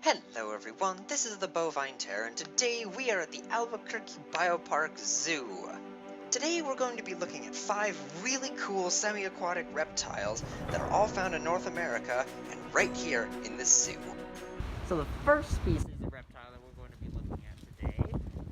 Hello everyone, this is the Bovine Terror, and today we are at the Albuquerque BioPark Zoo. Today we're going to be looking at 5 really cool semi-aquatic reptiles that are all found in North America and right here in this zoo. So the first species of reptile that we're going to be looking at today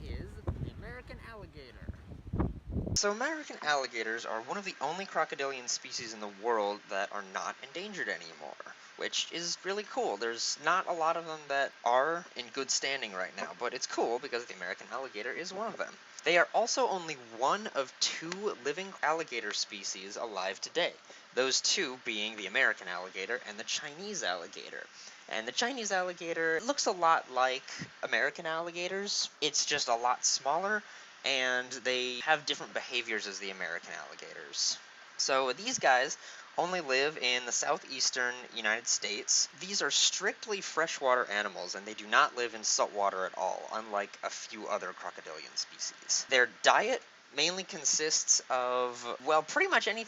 is the American alligator. So American alligators are one of the only crocodilian species in the world that are not endangered anymore, which is really cool. There's not a lot of them that are in good standing right now, but it's cool because the American alligator is one of them. They are also only one of 2 living alligator species alive today, those 2 being the American alligator and the Chinese alligator. And the Chinese alligator looks a lot like American alligators, it's just a lot smaller, and they have different behaviors as the American alligators. So these guys only live in the southeastern United States. These are strictly freshwater animals, and they do not live in saltwater at all, unlike a few other crocodilian species. Their diet mainly consists of, well, pretty much any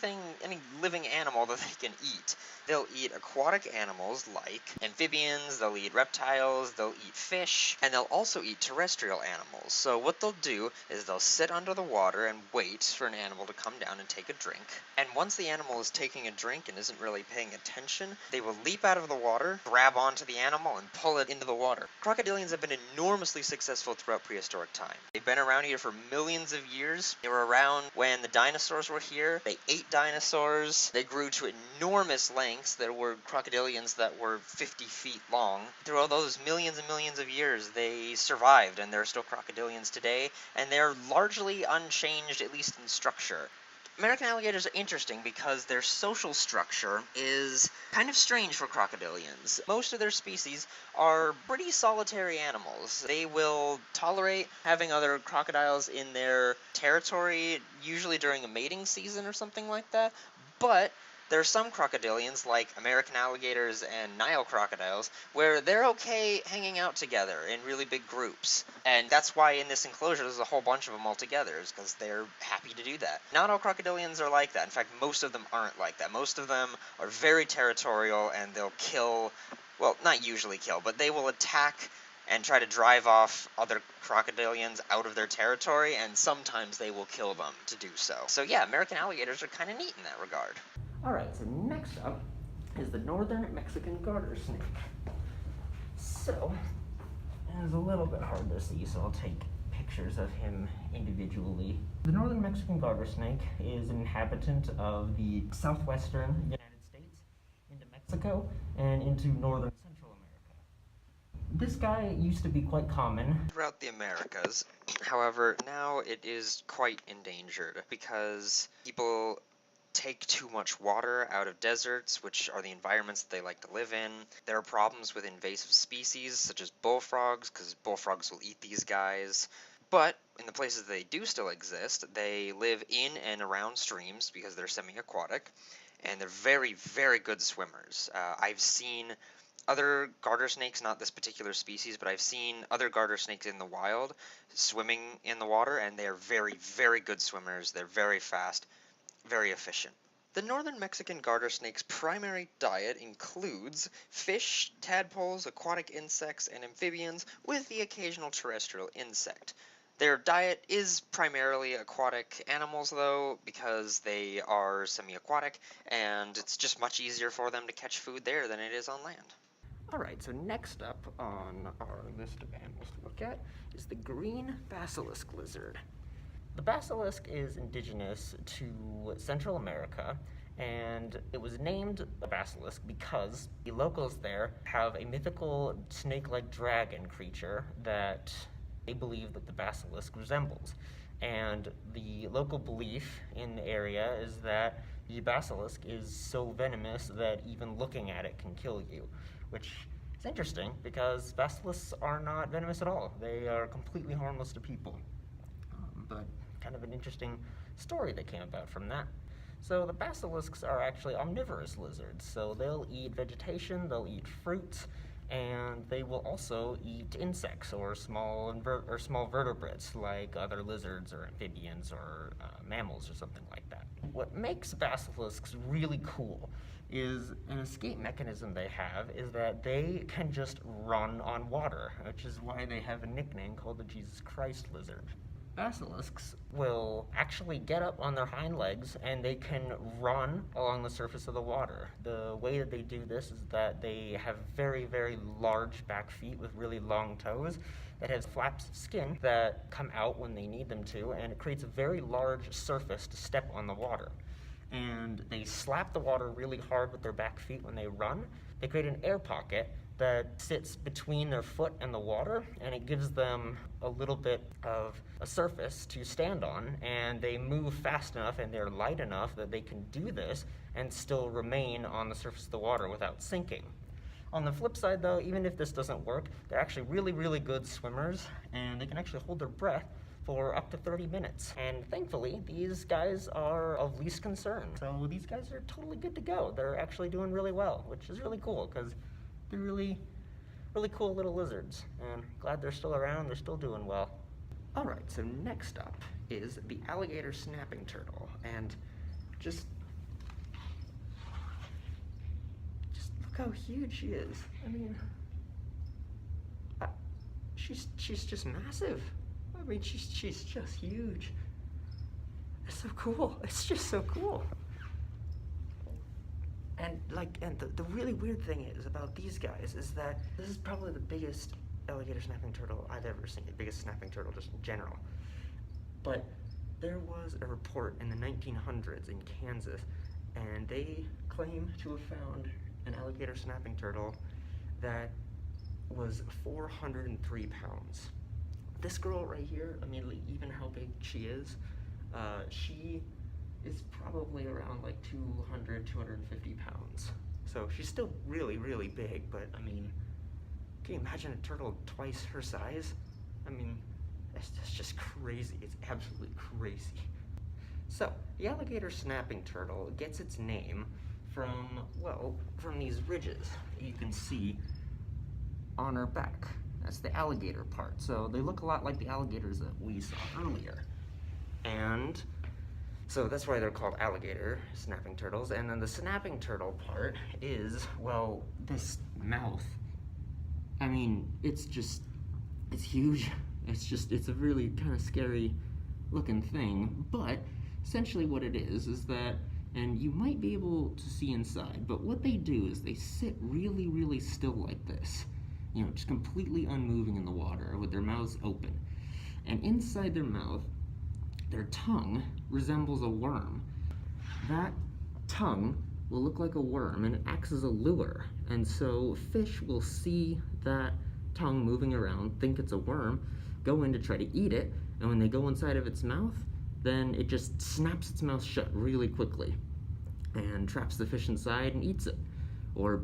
living animal that they can eat. They'll eat aquatic animals like amphibians, they'll eat reptiles, they'll eat fish, and they'll also eat terrestrial animals. So what they'll do is they'll sit under the water and wait for an animal to come down and take a drink. And once the animal is taking a drink and isn't really paying attention, they will leap out of the water, grab onto the animal, and pull it into the water. Crocodilians have been enormously successful throughout prehistoric time. They've been around here for millions of years. They were around when the dinosaurs were here. They ate dinosaurs. They grew to enormous lengths. There were crocodilians that were 50 feet long. Through all those millions and millions of years, they survived, and there are still crocodilians today, and they're largely unchanged, at least in structure. American alligators are interesting because their social structure is kind of strange for crocodilians. Most of their species are pretty solitary animals. They will tolerate having other crocodiles in their territory, usually during a mating season or something like that, but there are some crocodilians, like American alligators and Nile crocodiles, where they're okay hanging out together in really big groups. And that's why in this enclosure there's a whole bunch of them all together, is because they're happy to do that. Not all crocodilians are like that. In fact, most of them aren't like that. Most of them are very territorial, and they'll kill, well, not usually kill, but they will attack and try to drive off other crocodilians out of their territory, and sometimes they will kill them to do so. So yeah, American alligators are kind of neat in that regard. Alright, so next up is the northern Mexican garter snake. So, it's a little bit hard to see, so I'll take pictures of him individually. The northern Mexican garter snake is an inhabitant of the southwestern United States into Mexico and into northern Central America. This guy used to be quite common throughout the Americas. However, now it is quite endangered because people take too much water out of deserts, which are the environments that they like to live in. There are problems with invasive species, such as bullfrogs, because bullfrogs will eat these guys. But in the places they do still exist, they live in and around streams because they're semi-aquatic, and they're very, very good swimmers. I've seen other garter snakes, not this particular species, but I've seen other garter snakes in the wild swimming in the water, and they're very, very good swimmers. They're very fast, very efficient. The northern Mexican garter snake's primary diet includes fish, tadpoles, aquatic insects, and amphibians, with the occasional terrestrial insect. Their diet is primarily aquatic animals, though, because they are semi-aquatic, and it's just much easier for them to catch food there than it is on land. Alright, so next up on our list of animals to look at is the green basilisk lizard. The basilisk is indigenous to Central America, and it was named a basilisk because the locals there have a mythical snake-like dragon creature that they believe that the basilisk resembles. And the local belief in the area is that the basilisk is so venomous that even looking at it can kill you, which is interesting because basilisks are not venomous at all. They are completely harmless to people. But kind of an interesting story that came about from that. So the basilisks are actually omnivorous lizards, so they'll eat vegetation, they'll eat fruits, and they will also eat insects or small vertebrates like other lizards or amphibians or mammals or something like that. What makes basilisks really cool is an escape mechanism they have is that they can just run on water, which is why they have a nickname called the Jesus Christ lizard. Basilisks will actually get up on their hind legs and they can run along the surface of the water. The way that they do this is that they have very, very large back feet with really long toes that has flaps of skin that come out when they need them to, and it creates a very large surface to step on the water. And they slap the water really hard with their back feet when they run. They create an air pocket that sits between their foot and the water, and it gives them a little bit of a surface to stand on, and they move fast enough and they're light enough that they can do this and still remain on the surface of the water without sinking. On the flip side though, even if this doesn't work, they're actually really, really good swimmers, and they can actually hold their breath for up to 30 minutes. And thankfully, these guys are of least concern. So these guys are totally good to go. They're actually doing really well, which is really cool because they're really, really cool little lizards. And glad they're still around, they're still doing well. All right, so next up is the alligator snapping turtle. And just look how huge she is. I mean, she's just massive. I mean, she's just huge. It's so cool. It's just so cool. And the really weird thing is about these guys is that this is probably the biggest alligator snapping turtle I've ever seen. The biggest snapping turtle just in general. But there was a report in the 1900s in Kansas, and they claim to have found an alligator snapping turtle that was 403 pounds. This girl right here, I mean, even how big she is probably around like 200, 250 pounds. So she's still really, really big, but I mean, can you imagine a turtle twice her size? I mean, that's just crazy. It's absolutely crazy. So, the alligator snapping turtle gets its name from these ridges that you can see on her back. That's the alligator part. So they look a lot like the alligators that we saw earlier. And so that's why they're called alligator snapping turtles. And then the snapping turtle part is, well, this mouth. I mean, it's huge. It's a really kind of scary looking thing. But essentially what it is that, and you might be able to see inside, but what they do is they sit really, really still like this. You know, just completely unmoving in the water with their mouths open. And inside their mouth, their tongue resembles a worm. That tongue will look like a worm and it acts as a lure. And so fish will see that tongue moving around, think it's a worm, go in to try to eat it, and when they go inside of its mouth, then it just snaps its mouth shut really quickly and traps the fish inside and eats it. Or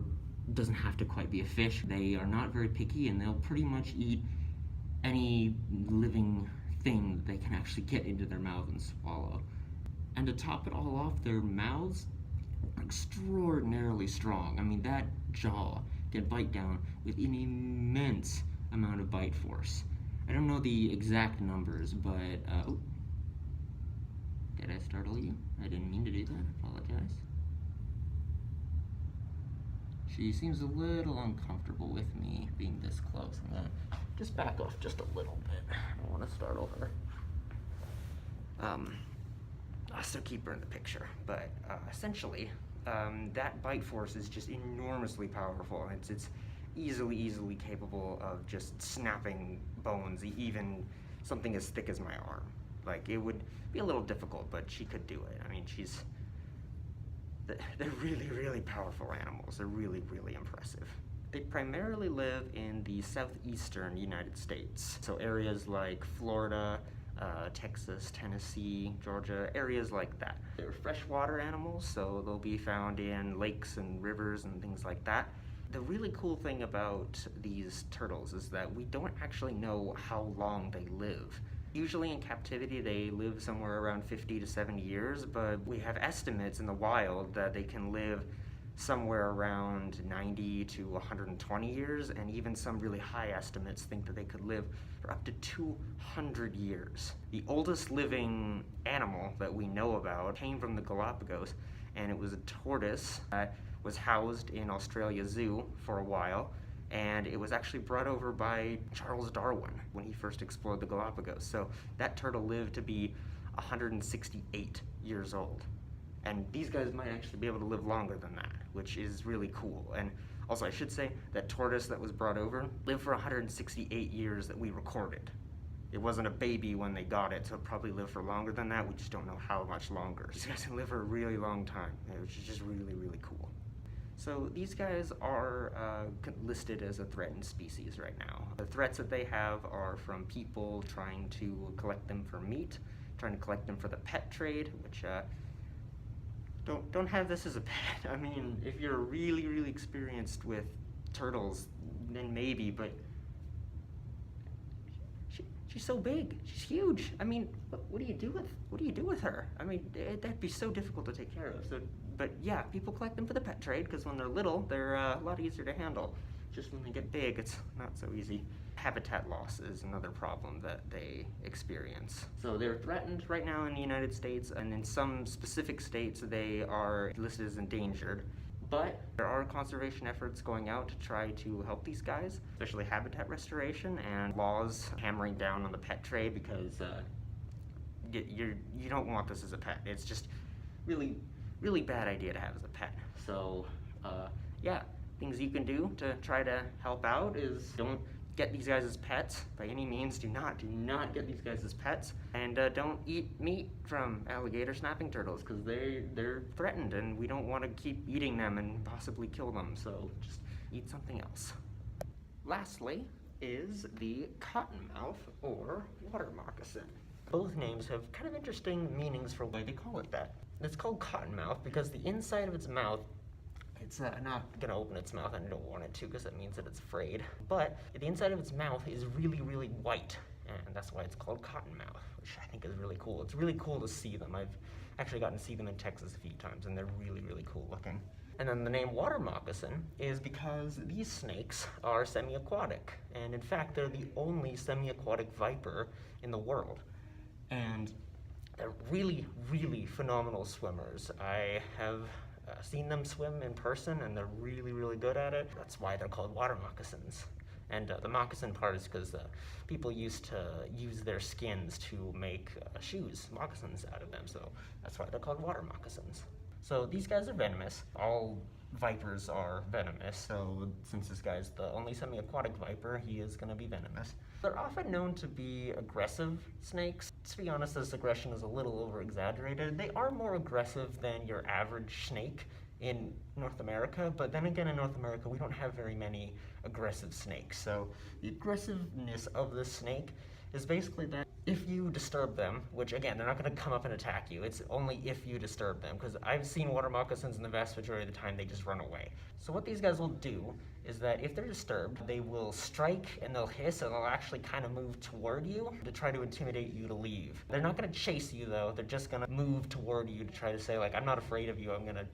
doesn't have to quite be a fish. They are not very picky and they'll pretty much eat any living thing that they can actually get into their mouth and swallow. And to top it all off, their mouths are extraordinarily strong. I mean, that jaw can bite down with an immense amount of bite force. I don't know the exact numbers, but, did I startle you? I didn't mean to do that, I apologize. She seems a little uncomfortable with me being this close. I'm gonna just back off just a little bit. I don't want to startle her. I'll still keep her in the picture, but essentially, that bite force is just enormously powerful, and it's easily capable of just snapping bones, even something as thick as my arm. Like, it would be a little difficult, but she could do it. I mean, they're really, really powerful animals. They're really, really impressive. They primarily live in the southeastern United States. So areas like Florida, Texas, Tennessee, Georgia, areas like that. They're freshwater animals, so they'll be found in lakes and rivers and things like that. The really cool thing about these turtles is that we don't actually know how long they live. Usually in captivity they live somewhere around 50 to 70 years, but we have estimates in the wild that they can live somewhere around 90 to 120 years, and even some really high estimates think that they could live for up to 200 years. The oldest living animal that we know about came from the Galapagos, and it was a tortoise that was housed in Australia Zoo for a while, and it was actually brought over by Charles Darwin when he first explored the Galapagos. So that turtle lived to be 168 years old. And these guys might actually be able to live longer than that, which is really cool. And also, I should say, that tortoise that was brought over lived for 168 years that we recorded. It wasn't a baby when they got it, so it probably lived for longer than that. We just don't know how much longer. These guys can live for a really long time, which is just really, really cool. So these guys are listed as a threatened species right now. The threats that they have are from people trying to collect them for meat, trying to collect them for the pet trade, which don't have this as a pet. I mean, if you're really, really experienced with turtles, then maybe, but she's so big. She's huge. I mean, what do you do with her? I mean, that'd be so difficult to take care of. So, but yeah, people collect them for the pet trade because when they're little, they're a lot easier to handle. Just when they get big, it's not so easy. Habitat loss is another problem that they experience. So they're threatened right now in the United States, and in some specific states they are listed as endangered. But there are conservation efforts going out to try to help these guys, especially habitat restoration and laws hammering down on the pet trade, because you don't want this as a pet. It's just really, really bad idea to have as a pet. So yeah, things you can do to try to help out is don't get these guys as pets by any means. Do not get these guys as pets, and don't eat meat from alligator snapping turtles because they're threatened, and we don't want to keep eating them and possibly kill them. So just eat something else. Lastly is the cottonmouth or water moccasin. Both names have kind of interesting meanings for why they call it that. It's called cottonmouth because the inside of its mouth, it's not going to open its mouth, and I don't want it to because that means that it's afraid. But the inside of its mouth is really, really white, and that's why it's called cottonmouth, which I think is really cool. It's really cool to see them. I've actually gotten to see them in Texas a few times, and they're really, really cool looking. And then the name water moccasin is because these snakes are semi-aquatic, and in fact, they're the only semi-aquatic viper in the world. And they're really, really phenomenal swimmers. I have seen them swim in person, and they're really, really good at it. That's why they're called water moccasins. And the moccasin part is because people used to use their skins to make shoes, moccasins out of them, so that's why they're called water moccasins. So these guys are venomous. All vipers are venomous, so since this guy's the only semi-aquatic viper, he is going to be venomous. They're often known to be aggressive snakes. To be honest, this aggression is a little over-exaggerated. They are more aggressive than your average snake in North America, but then again, in North America, we don't have very many aggressive snakes. So the aggressiveness of the snake is basically that if you disturb them, which again, they're not going to come up and attack you, it's only if you disturb them, because I've seen water moccasins, and the vast majority of the time they just run away. So what these guys will do is that if they're disturbed, they will strike and they'll hiss, and they'll actually kind of move toward you to try to intimidate you to leave. They're not going to chase you though, they're just going to move toward you to try to say, like, I'm not afraid of you, I'm going to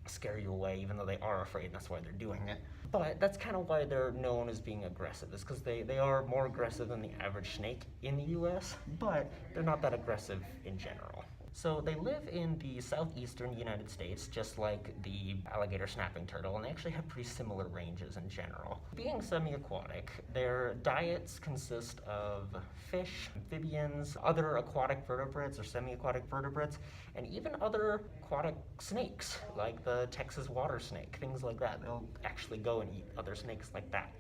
scare you away, even though they are afraid, and that's why they're doing it. But that's kind of why they're known as being aggressive, is because they are more aggressive than the average snake in the US, but they're not that aggressive in general. So they live in the southeastern United States, just like the alligator snapping turtle, and they actually have pretty similar ranges in general. Being semi-aquatic, their diets consist of fish, amphibians, other aquatic vertebrates or semi-aquatic vertebrates, and even other aquatic snakes, like the Texas water snake, things like that. They'll actually go and eat other snakes like that.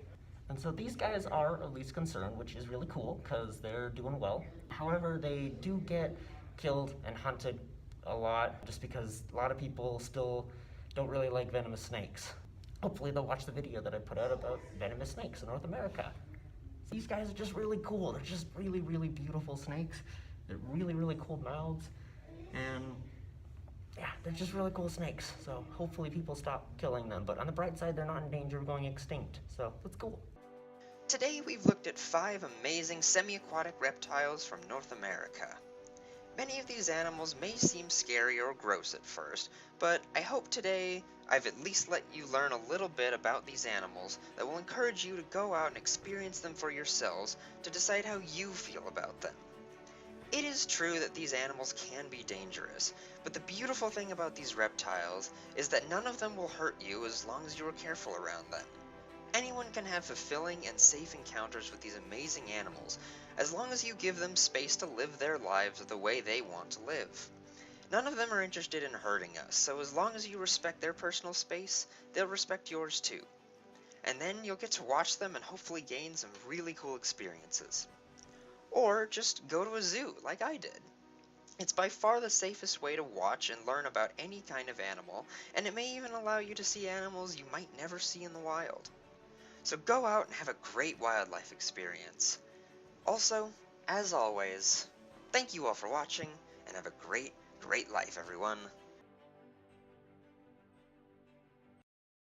And so these guys are at least concerned, which is really cool, because they're doing well. However, they do get killed and hunted a lot, just because a lot of people still don't really like venomous snakes. Hopefully they'll watch the video that I put out about venomous snakes in North America. These guys are just really cool. They're just really, really beautiful snakes. They're really, really cool mouths, and yeah, they're just really cool snakes. So hopefully people stop killing them, but on the bright side, they're not in danger of going extinct, so that's cool. Today we've looked at 5 amazing semi-aquatic reptiles from North America. Many of these animals may seem scary or gross at first, but I hope today I've at least let you learn a little bit about these animals that will encourage you to go out and experience them for yourselves to decide how you feel about them. It is true that these animals can be dangerous, but the beautiful thing about these reptiles is that none of them will hurt you as long as you are careful around them. Anyone can have fulfilling and safe encounters with these amazing animals, as long as you give them space to live their lives the way they want to live. None of them are interested in hurting us, so as long as you respect their personal space, they'll respect yours too. And then you'll get to watch them and hopefully gain some really cool experiences. Or just go to a zoo, like I did. It's by far the safest way to watch and learn about any kind of animal, and it may even allow you to see animals you might never see in the wild. So go out and have a great wildlife experience. Also, as always, thank you all for watching, and have a great, great life, everyone.